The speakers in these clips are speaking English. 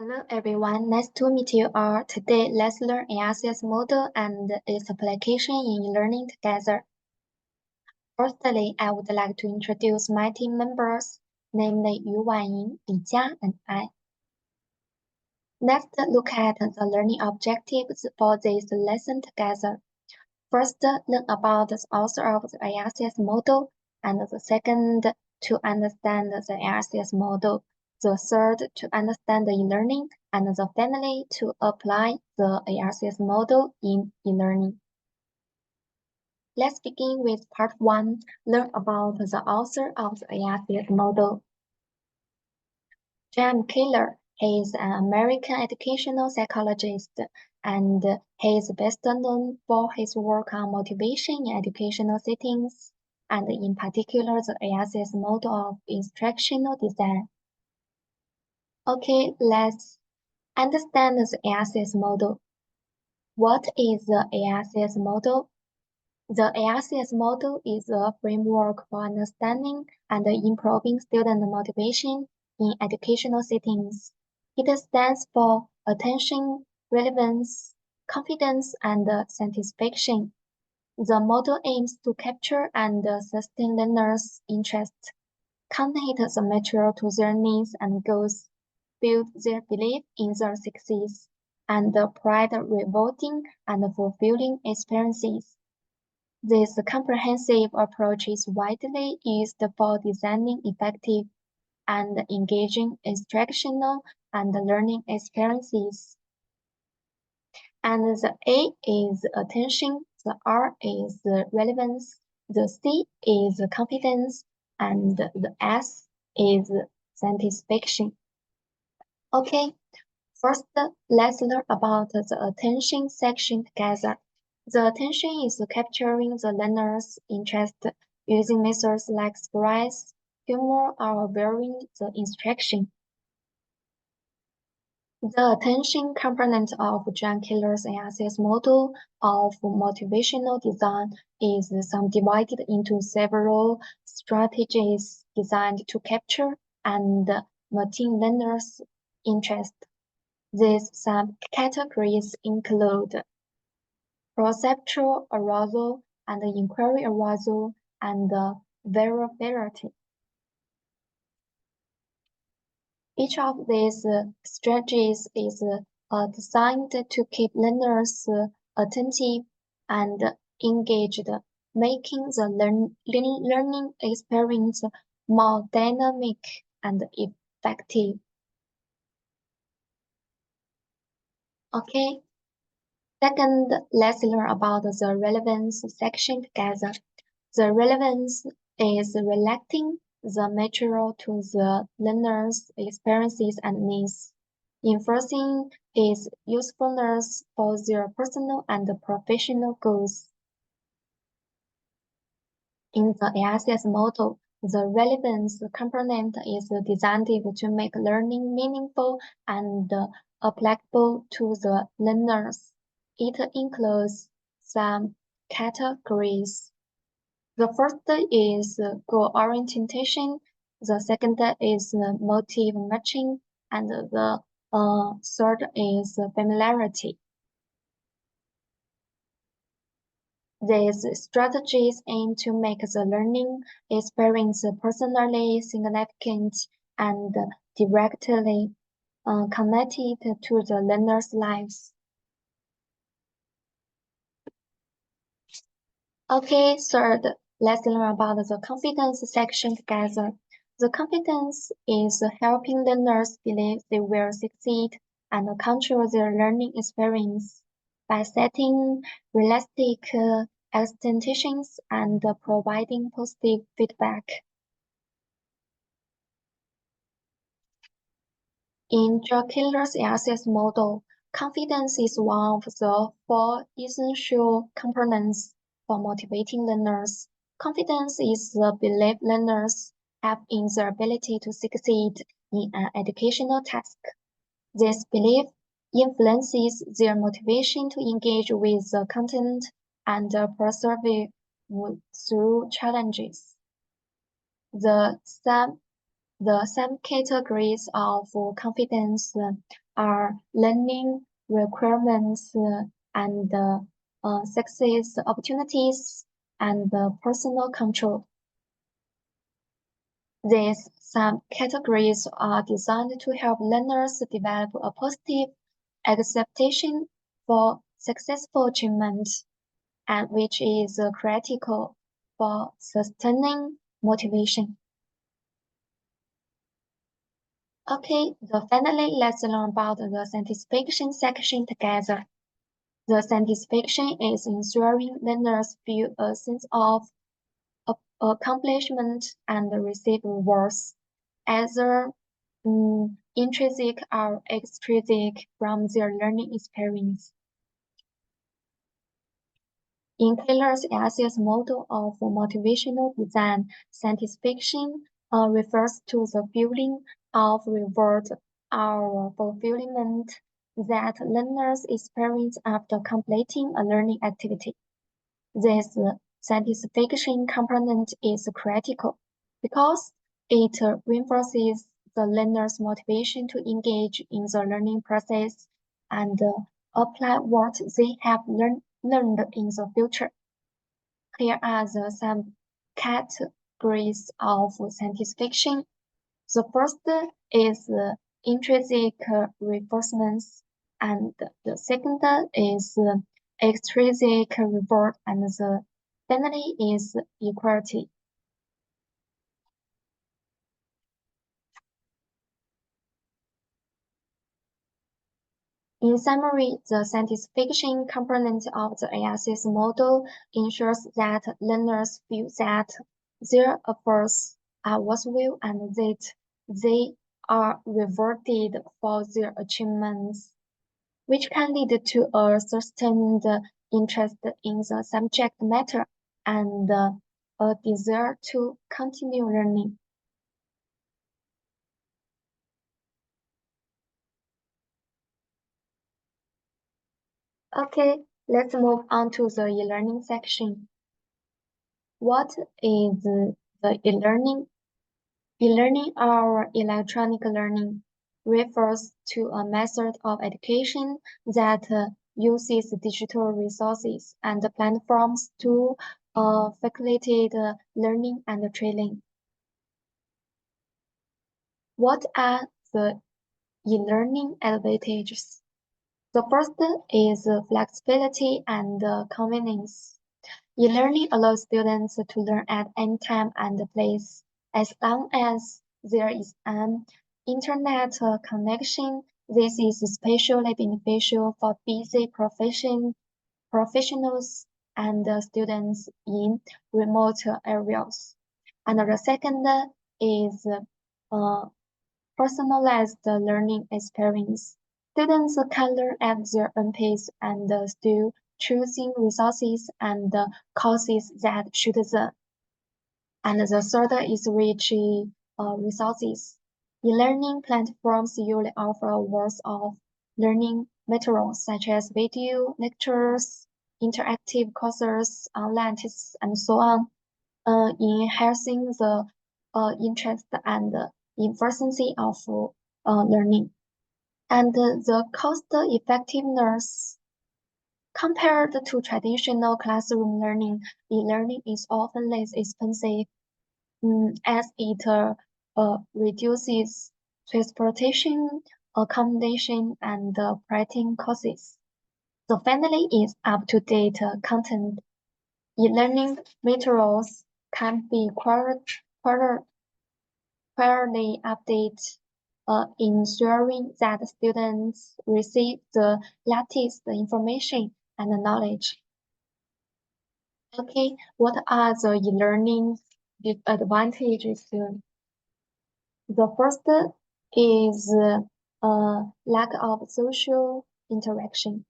Hello everyone, nice to meet you all. Today, let's learn ARCS model and its application in e-learning together. Firstly, I would like to introduce my team members, namely Yu Wanying, Li Jia, and I. Let's look at the learning objectives for this lesson together. First, learn about the author of the ARCS model, and the second, to understand the ARCS model. The third, to understand the e-learning, and the finally, to apply the ARCS model in e-learning. Let's begin with part 1, learn about the author of the ARCS model. James Keller is an American educational psychologist, and he is best known for his work on motivation in educational settings, and in particular the ARCS model of instructional design. Okay, let's understand the ARCS model. What is the ARCS model? The ARCS model is a framework for understanding and improving student motivation in educational settings. It stands for attention, relevance, confidence, and satisfaction. The model aims to capture and sustain learners' interest, connect the material to their needs and goals, build their belief in their success, and provide rewarding and fulfilling experiences. This comprehensive approach is widely used for designing effective and engaging instructional and learning experiences. And the A is attention, the R is relevance, the C is confidence, and the S is satisfaction. Okay, first let's learn about the attention section together. The attention is capturing the learner's interest using methods like surprise, humor, or varying the instruction. The attention component of John Keller's ARCS model of motivational design is subdivided into several strategies designed to capture and maintain learners' interest. These subcategories include perceptual arousal and inquiry arousal and variability. Each of these strategies is designed to keep learners attentive and engaged, making the learning experience more dynamic and effective. Okay. Second, let's learn about the relevance section together. The relevance is relating the material to the learner's experiences and needs, enforcing its usefulness for their personal and professional goals. In the ARCS model, the relevance component is designed to make learning meaningful and applicable to the learners. It includes some categories. The first is goal orientation, the second is motive matching, and the third is familiarity. These strategies aim to make the learning experience personally significant and directly connected to the learner's lives. Okay, third, let's learn about the confidence section together. The confidence is helping learners believe they will succeed and control their learning experience by setting realistic expectations and providing positive feedback. In John Keller's ARCS model, confidence is one of the 4 essential components for motivating learners. Confidence is the belief learners have in their ability to succeed in an educational task. This belief influences their motivation to engage with the content and persevere through challenges. The subcategories of confidence are learning requirements and success opportunities and personal control. These subcategories are designed to help learners develop a positive acceptation for successful achievement, and which is critical for sustaining motivation. Okay, so finally, let's learn about the satisfaction section together. The satisfaction is ensuring learners feel a sense of accomplishment and receive rewards, either intrinsic or extrinsic from their learning experience. In Taylor's ASES model of motivational design, satisfaction refers to the feeling of reward or fulfillment that learners experience after completing a learning activity. This satisfaction component is critical because it reinforces the learner's motivation to engage in the learning process and apply what they have learned in the future. Here are some categories of satisfaction. The first is intrinsic reinforcements, and the second is extrinsic reward, and the finally is equality. In summary, the satisfaction component of the ASES model ensures that learners feel that their efforts are worthwhile and that they are rewarded for their achievements, which can lead to a sustained interest in the subject matter and a desire to continue learning. Okay, let's move on to the e-learning section. What is the e-learning? E-learning or electronic learning refers to a method of education that uses digital resources and platforms to facilitate learning and training. What are the e-learning advantages? The first is flexibility and convenience. E-learning allows students to learn at any time and place, as long as there is an internet connection. This is especially beneficial for busy professionals and students in remote areas. And the second is personalized learning experience. Students can learn at their own pace and still choosing resources and courses that suit them. And the third is rich resources. E-learning platforms usually offer a wealth of learning materials such as video, lectures, interactive courses, online tests, and so on, enhancing the interest and efficiency of learning. And the cost effectiveness compared to traditional classroom learning, e-learning is often less expensive as it reduces transportation, accommodation, and printing costs. So finally is up-to-date content. E-learning materials can be quarterly updated, ensuring that students receive the latest information and knowledge. Okay, what are the e-learning advantages? The first is lack of social interaction.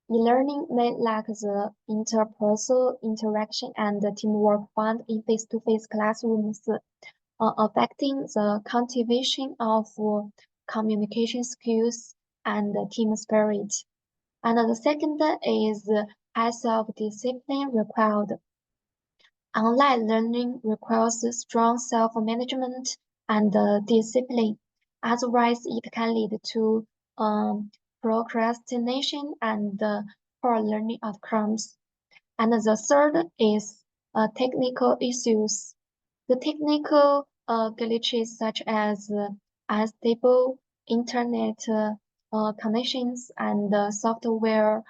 E-learning may lack the interpersonal interaction and teamwork found in face-to-face classrooms, affecting the cultivation of communication skills and team spirit. And the second is high self-discipline required. Online learning requires strong self-management and discipline. Otherwise, it can lead to procrastination, and poor learning outcomes. And the third is technical issues. The technical glitches such as unstable internet connections and software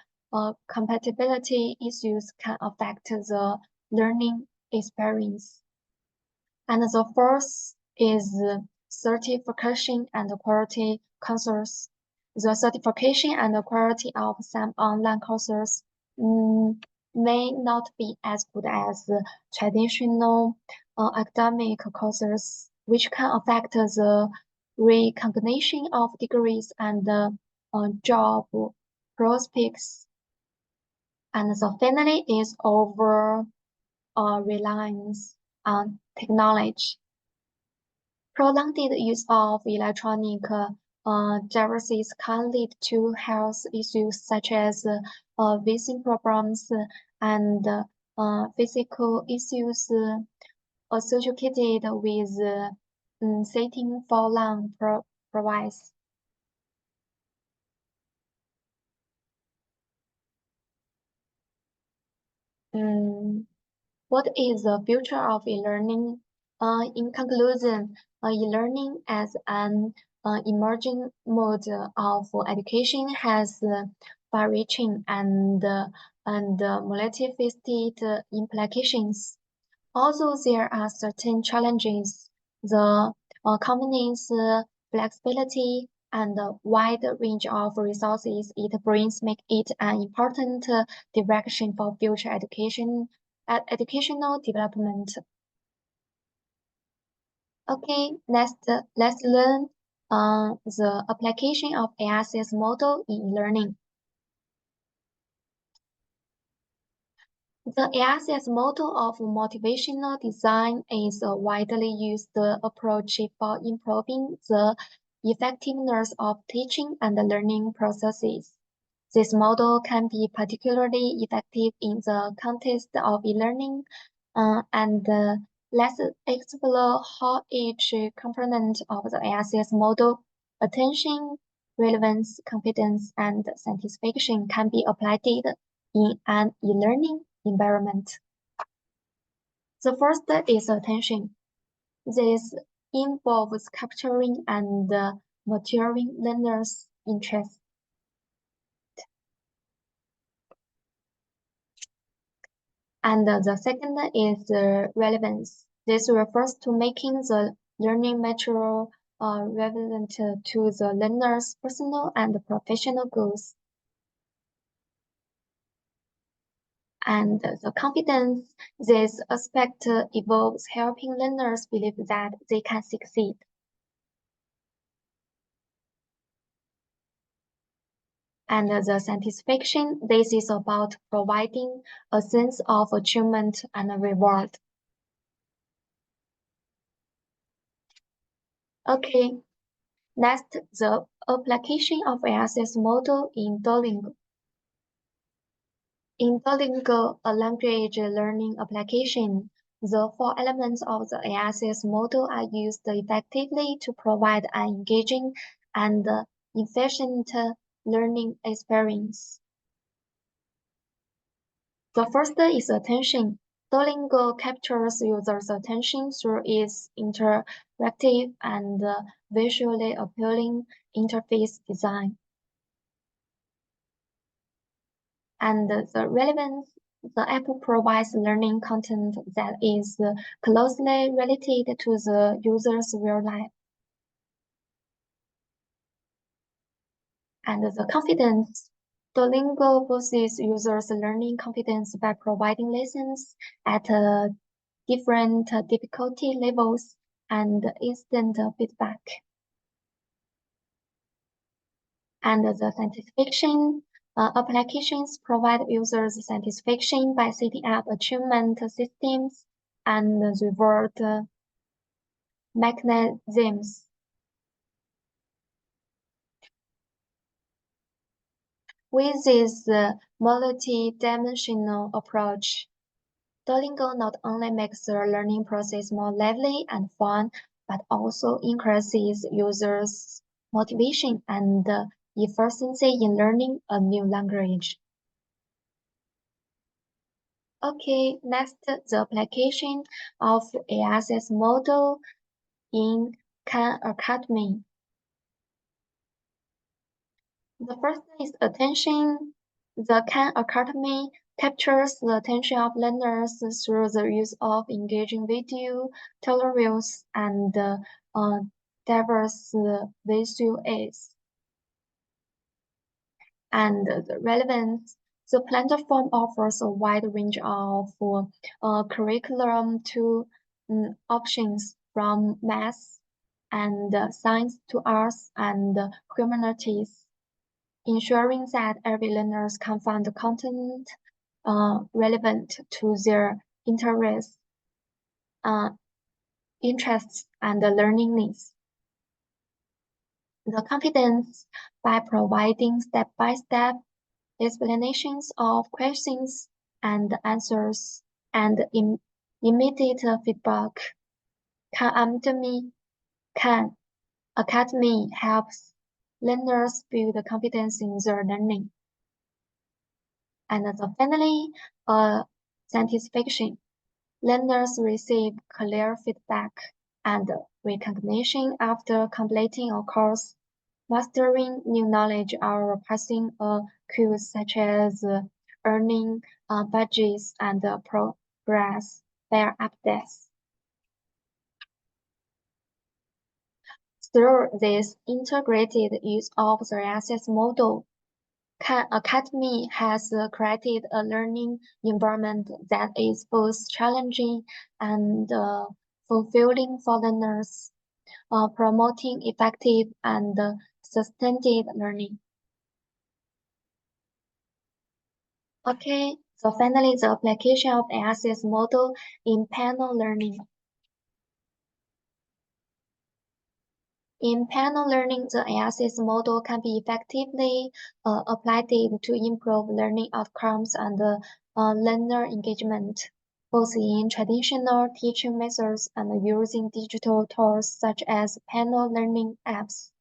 compatibility issues can affect the learning experience. And the fourth is certification and quality concerns. The certification and quality of some online courses may not be as good as traditional academic courses, which can affect the recognition of degrees and job prospects. And the finally is over reliance on technology. Prolonged use of electronic devices can lead to health issues such as vision problems and physical issues associated with sitting for long periods. What is the future of e-learning? In conclusion, e-learning as an emerging mode of education has far-reaching and multifaceted implications. Although there are certain challenges, the convenience, flexibility, and the wide range of resources it brings make it an important direction for future educational development. Okay, let's learn the application of AICS model in learning. The AICS model of motivational design is a widely used approach for improving the effectiveness of teaching and learning processes. This model can be particularly effective in the context of e-learning, and let's explore how each component of the AICS model, attention, relevance, competence, and satisfaction, can be applied in an e-learning environment. The first is attention. This involves capturing and maturing learners' interest. And the second is relevance. This refers to making the learning material relevant to the learner's personal and professional goals. And the confidence, this aspect involves helping learners believe that they can succeed. And the satisfaction, this is about providing a sense of achievement and reward. Okay, next, the application of AICS model in Duolingo. In Duolingo, a language learning application, the four elements of the AICS model are used effectively to provide an engaging and efficient learning experience. The first is attention. Duolingo captures users' attention through its interactive and visually appealing interface design. And the relevance, the app provides learning content that is closely related to the user's real life. And the confidence, Duolingo boosts users' learning confidence by providing lessons at different difficulty levels and instant feedback. And the satisfaction, applications provide users satisfaction by setting up achievement systems and reward mechanisms. With this multi-dimensional approach, Duolingo not only makes the learning process more lively and fun, but also increases users' motivation and efficiency in learning a new language. Okay, next, the application of ASS model in Khan Academy. The first is attention. The Khan Academy captures the attention of learners through the use of engaging video, tutorials, and diverse visual aids. And the relevance. The platform offers a wide range of curriculum to options from math and science to arts and humanities, ensuring that every learner can find content relevant to their uh, interests and learning needs. The confidence by providing step-by-step explanations of questions and answers and immediate feedback. Khan Academy helps learners build confidence in their learning. And finally, satisfaction. Learners receive clear feedback and recognition after completing a course, mastering new knowledge, or passing a quiz such as earning badges and progress their updates. Through this integrated use of the ASS model, Khan Academy has created a learning environment that is both challenging and fulfilling for learners, promoting effective and sustained learning. Okay, so finally, the application of ASS model in panel learning. In panel learning, the ASS model can be effectively applied to improve learning outcomes and learner engagement, both in traditional teaching methods and using digital tools such as panel learning apps.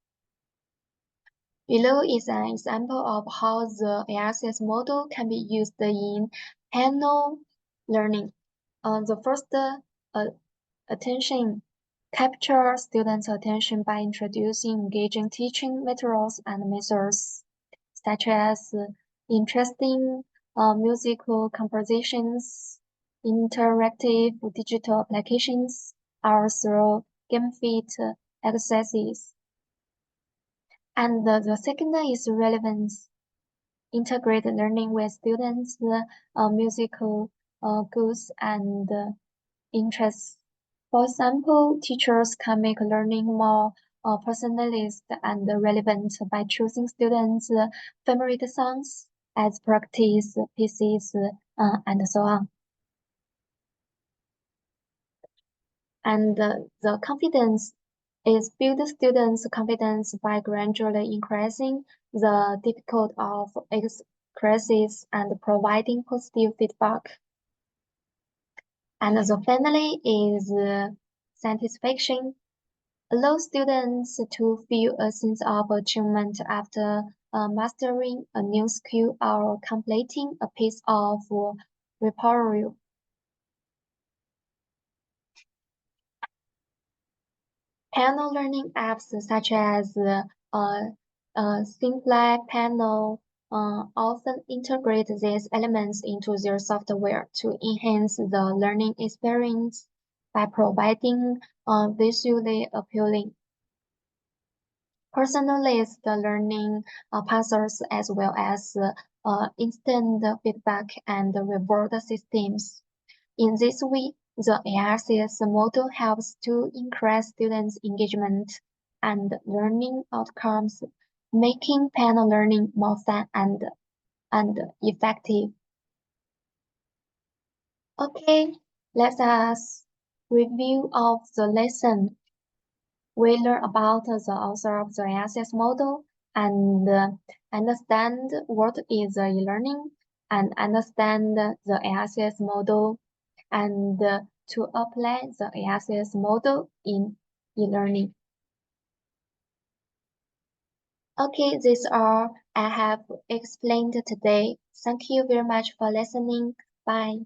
Below is an example of how the ASS model can be used in panel learning. The first, attention. Capture students' attention by introducing engaging teaching materials and methods, such as interesting musical compositions, interactive digital applications, or through gamified exercises. And the second is relevance. Integrate learning with students' musical goals and interests. For example, teachers can make learning more personalized and relevant by choosing students' favorite songs as practice pieces and so on. And the confidence is build students' confidence by gradually increasing the difficulty of exercises and providing positive feedback. And the finally is satisfaction. Allow students to feel a sense of achievement after mastering a new skill or completing a piece of repertoire. Panel learning apps such as Simply Panel often integrate these elements into their software to enhance the learning experience by providing visually appealing, personalized learning paths as well as instant feedback and reward systems. In this way, the ASS model helps to increase students' engagement and learning outcomes, making panel learning more fun and effective. Okay, let us review of the lesson. We learn about the author of the ASS model and understand what is e-learning and understand the ASS model and to apply the ASS model in e-learning. Okay, these are I have explained today. Thank you very much for listening. Bye.